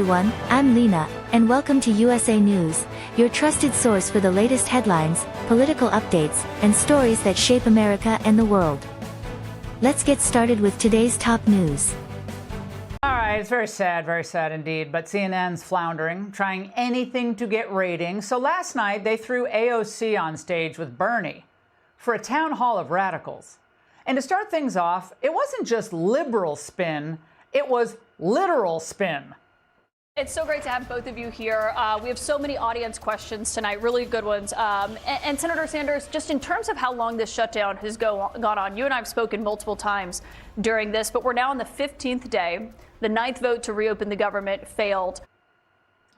everyone, I'm Lena, and welcome to USA News, your trusted source for the latest headlines, political updates, and stories that shape America and the world. Let's get started with today's top news. All right, it's very sad indeed, but CNN's floundering, trying anything to get ratings. So last night, they threw AOC on stage with Bernie for a town hall of radicals. And to start things off, it wasn't just liberal spin, it was literal spin. It's so great to have both of you here. We have so many audience questions tonight, really good ones. And Senator Sanders, just in terms of how long this shutdown has gone on, you and I have spoken multiple times during this, but we're now on the 15th day. The 9th vote to reopen the government failed.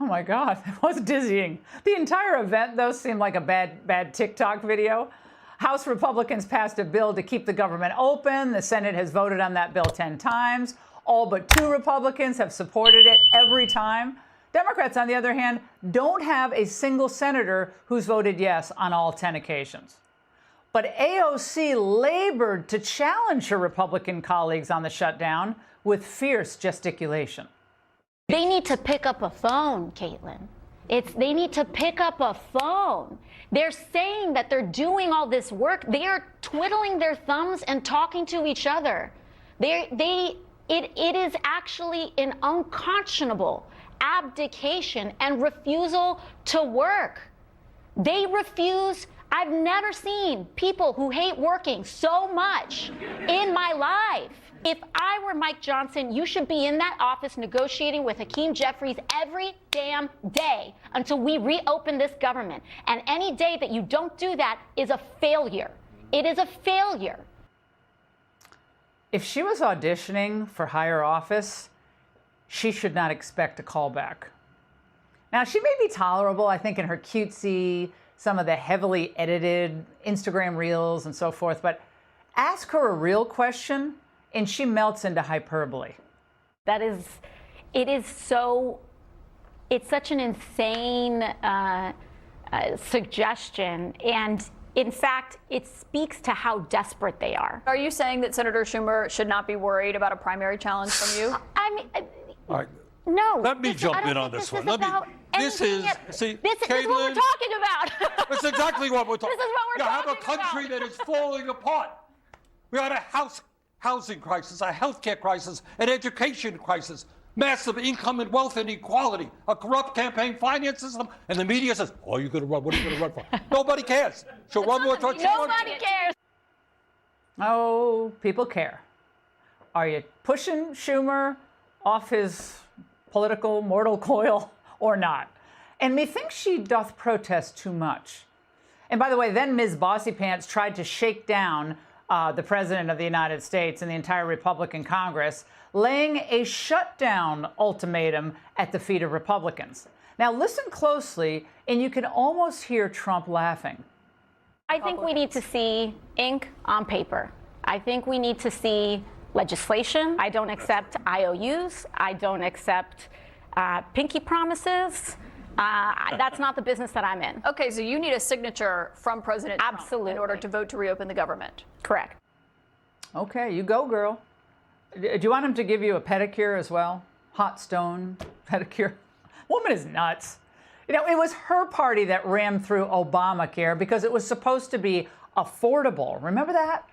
Oh my God, it was dizzying. The entire event, though, seemed like a bad TikTok video. House Republicans passed a bill to keep the government open. The Senate has voted on that bill 10 times. All but 2 Republicans have supported it every time. Democrats, on the other hand, don't have a single senator who's voted yes on all 10 occasions. But AOC labored to challenge her Republican colleagues on the shutdown with fierce gesticulation. They need to pick up a phone, Caitlin. They need to pick up a phone. They're saying that they're doing all this work. They are twiddling their thumbs and talking to each other. It is actually an unconscionable abdication and refusal to work. They refuse. I've never seen people who hate working so much in my life. If I were Mike Johnson, you should be in that office negotiating with Hakeem Jeffries every damn day until we reopen this government. And any day that you don't do that is a failure. It is a failure. If she was auditioning for higher office, she should not expect a callback. Now, she may be tolerable, I think, in her cutesy, some of the heavily edited Instagram reels and so forth, but ask her a real question and she melts into hyperbole. It's such an insane suggestion, and in fact, it speaks to how desperate they are. Are you saying that Senator Schumer should not be worried about a primary challenge from you? I mean, all right. No. Let me jump in on this one. This is what we're talking about. It's exactly what we're talking about. This is what we're talking about. You have a country that is falling apart. We had a housing crisis, a healthcare crisis, an education crisis, massive income and wealth inequality, a corrupt campaign finance system, and the media says, "Oh, you're going to run. What are you going to run for?" Nobody cares. She'll run what she wants. Nobody cares. Oh, people care. Are you pushing Schumer off his political mortal coil or not? And methinks she doth protest too much. And by the way, then Ms. Bossy Pants tried to shake down the President of the United States and the entire Republican Congress, laying a shutdown ultimatum at the feet of Republicans. Now listen closely, and you can almost hear Trump laughing. I think we need to see ink on paper. I think we need to see legislation. I don't accept IOUs. I don't accept pinky promises. That's not the business that I'm in. Okay, so you need a signature from President Trump Absolutely. in order to vote to reopen the government. Correct. Okay, you go, girl. Do you want him to give you a pedicure as well? Hot stone pedicure? Woman is nuts. You know, it was her party that rammed through Obamacare because it was supposed to be affordable. Remember that?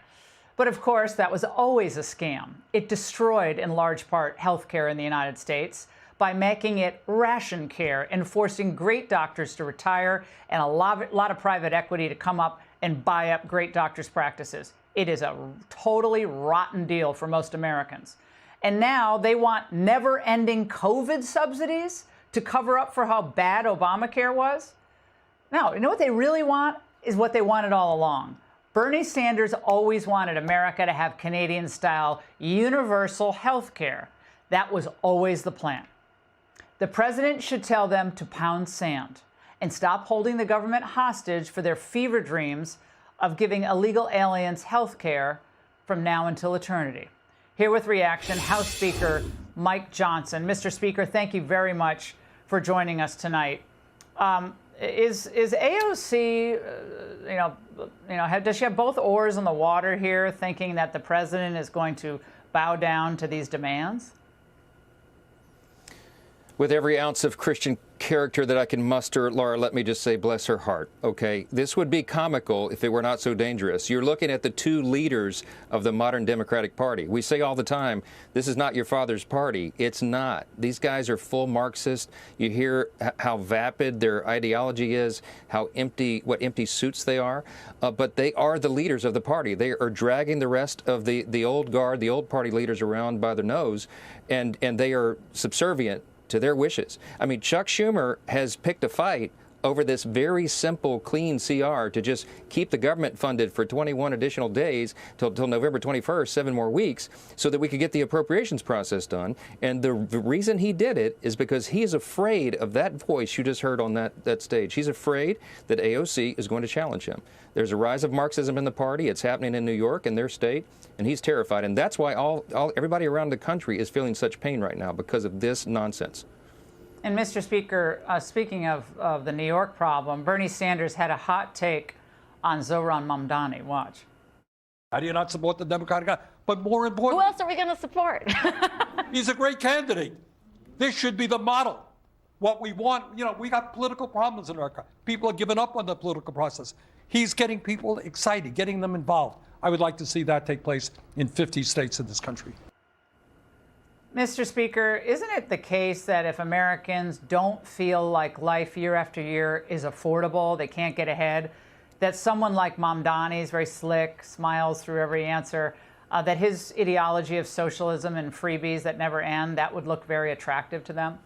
But of course, that was always a scam. It destroyed, in large part, health care in the United States by making it ration care and forcing great doctors to retire and a lot of private equity to come up and buy up great doctors' practices. It is a totally rotten deal for most Americans. And now they want never-ending COVID subsidies to cover up for how bad Obamacare was? No, you know what they really want is what they wanted all along. Bernie Sanders always wanted America to have Canadian-style universal health care. That was always the plan. The president should tell them to pound sand and stop holding the government hostage for their fever dreams of giving illegal aliens health care from now until eternity. Here with reaction, House Speaker Mike Johnson. Mr. Speaker, thank you very much for joining us tonight. Is AOC, does she have both oars in the water here, thinking that the president is going to bow down to these demands? With every ounce of Christian character that I can muster, Laura, let me just say, bless her heart, okay? This would be comical if it were not so dangerous. You're looking at the two leaders of the modern Democratic Party. We say all the time, this is not your father's party. It's not. These guys are full Marxist. You hear how vapid their ideology is, how empty, what empty suits they are, but they are the leaders of the party. They are dragging the rest of the old guard, the old party leaders around by their nose, and they are subservient to their wishes. I mean, Chuck Schumer has picked a fight over this very simple, clean CR to just keep the government funded for 21 additional days till November 21st, 7 more weeks, so that we could get the appropriations process done. And the reason he did it is because he is afraid of that voice you just heard on that stage. He's afraid that AOC is going to challenge him. There's a rise of Marxism in the party. It's happening in New York, in their state, and he's terrified. And that's why everybody around the country is feeling such pain right now, because of this nonsense. And Mr. Speaker, speaking of the New York problem, Bernie Sanders had a hot take on Zohran Mamdani. Watch. How do you not support the Democratic guy? But more important, Who else are we going to support? he's a great candidate. This should be the model. What we want, you know, we got political problems in America. People are giving up on the political process. He's getting people excited, getting them involved. I would like to see that take place in 50 states in this country. Mr. Speaker, isn't it the case that if Americans don't feel like life year after year is affordable, they can't get ahead, that someone like Mamdani is very slick, smiles through every answer, that his ideology of socialism and freebies that never end, that would look very attractive to them?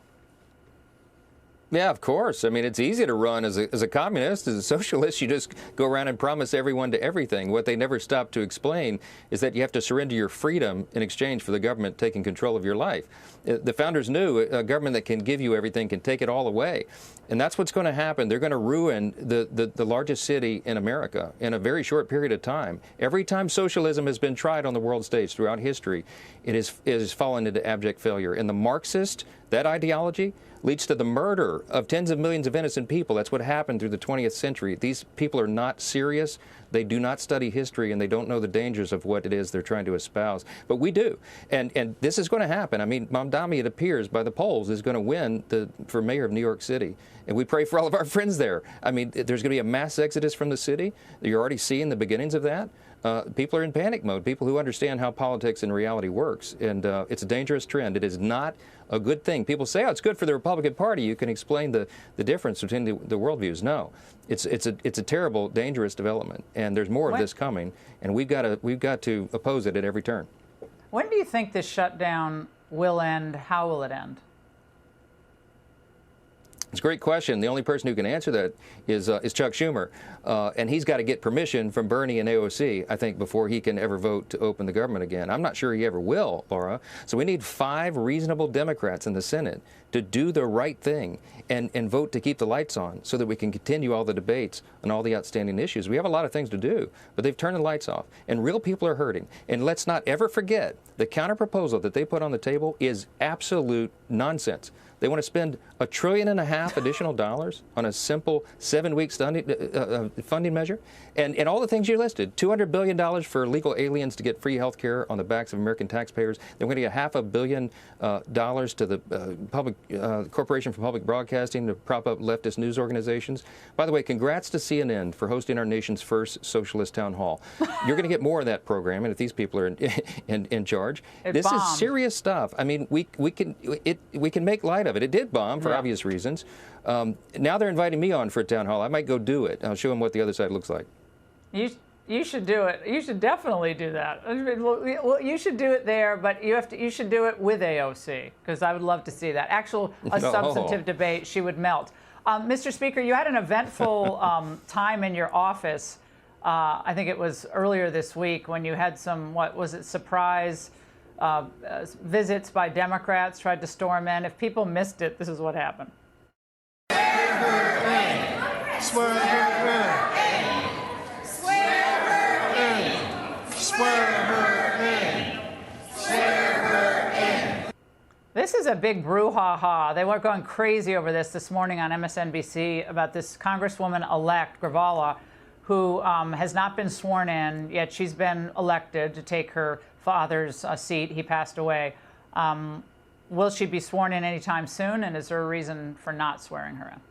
Yeah, of course. I mean, it's easy to run as a communist. As a socialist, you just go around and promise everyone to everything. What they never stop to explain is that you have to surrender your freedom in exchange for the government taking control of your life. The founders knew a government that can give you everything can take it all away. And that's what's going to happen. They're going to ruin the largest city in America in a very short period of time. Every time socialism has been tried on the world stage throughout history, it has fallen into abject failure. And the Marxist, that ideology, leads to the murder of tens of millions of innocent people. That's what happened through the 20th century. These people are not serious. They do not study history, and they don't know the dangers of what it is they're trying to espouse. But we do. And this is going to happen. I mean, Mamdani, it appears, by the polls, is going to win for mayor of New York City. And we pray for all of our friends there. I mean, there's going to be a mass exodus from the city. You're already seeing the beginnings of that. People are in panic mode, people who understand how politics and reality works. And it's a dangerous trend. It is not a good thing. People say, oh, it's good for the Republican Party. You can explain the difference between the worldviews. No, it's a terrible, dangerous development. And there's more of this coming. And we've got to oppose it at every turn. When do you think this shutdown will end? How will it end? It's a great question. The only person who can answer that is Chuck Schumer. And he's got to get permission from Bernie and AOC, I think, before he can ever vote to open the government again. I'm not sure he ever will, Laura. So we need 5 reasonable Democrats in the Senate to do the right thing and vote to keep the lights on so that we can continue all the debates on all the outstanding issues. We have a lot of things to do, but they've turned the lights off. And real people are hurting. And let's not ever forget the counterproposal that they put on the table is absolute nonsense. They want to spend $1.5 trillion additional dollars on a simple 7-week funding measure. And all the things you listed, $200 billion for illegal aliens to get free health care on the backs of American taxpayers. They're going to get $500 million to the Corporation for Public Broadcasting to prop up leftist news organizations. By the way, congrats to CNN for hosting our nation's first socialist town hall. You're going to get more of that programming if these people are in charge. This is serious stuff. I mean, we can make light of it. It did bomb for obvious reasons. Now they're inviting me on for a town hall. I might go do it. I'll show them what the other side looks like. You should do it. You should definitely do that. Well, you should do it there, but you should do it with AOC, because I would love to see that. A substantive debate, she would melt. Mr. Speaker, you had an eventful time in your office. I think it was earlier this week when you had some, surprise visits by Democrats, tried to storm in. If people missed it, this is what happened. Swear her in. Swear her in. Swear her in. Swear her in. This is a big brouhaha. They were going crazy over this morning on MSNBC about this Congresswoman-elect, Gravala, who has not been sworn in, yet she's been elected to take her father's seat. He passed away. Will she be sworn in anytime soon? And is there a reason for not swearing her in?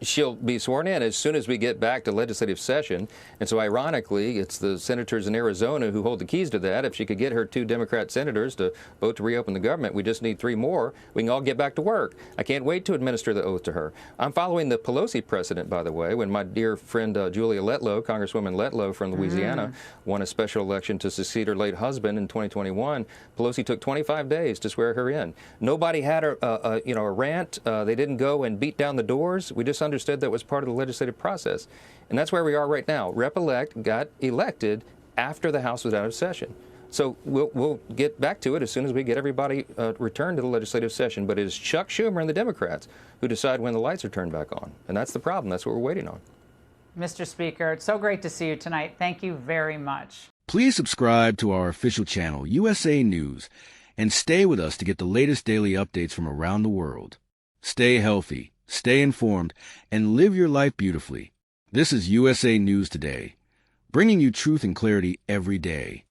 She'll be sworn in as soon as we get back to legislative session. And so ironically, it's the senators in Arizona who hold the keys to that. If she could get her 2 Democrat senators to vote to reopen the government, we just need 3 more. We can all get back to work. I can't wait to administer the oath to her. I'm following the Pelosi precedent, by the way, when my dear friend Julia Letlow, Congresswoman Letlow from Louisiana, won a special election to succeed her late husband in 2021. Pelosi took 25 days to swear her in. Nobody had a rant. They didn't go and beat down the doors. We just understood that was part of the legislative process. And that's where we are right now. Rep-elect got elected after the House was out of session. So we'll get back to it as soon as we get everybody returned to the legislative session. But it is Chuck Schumer and the Democrats who decide when the lights are turned back on. And that's the problem. That's what we're waiting on. Mr. Speaker, it's so great to see you tonight. Thank you very much. Please subscribe to our official channel, USA News, and stay with us to get the latest daily updates from around the world. Stay healthy, stay informed, and live your life beautifully. This is USA News Today, bringing you truth and clarity every day.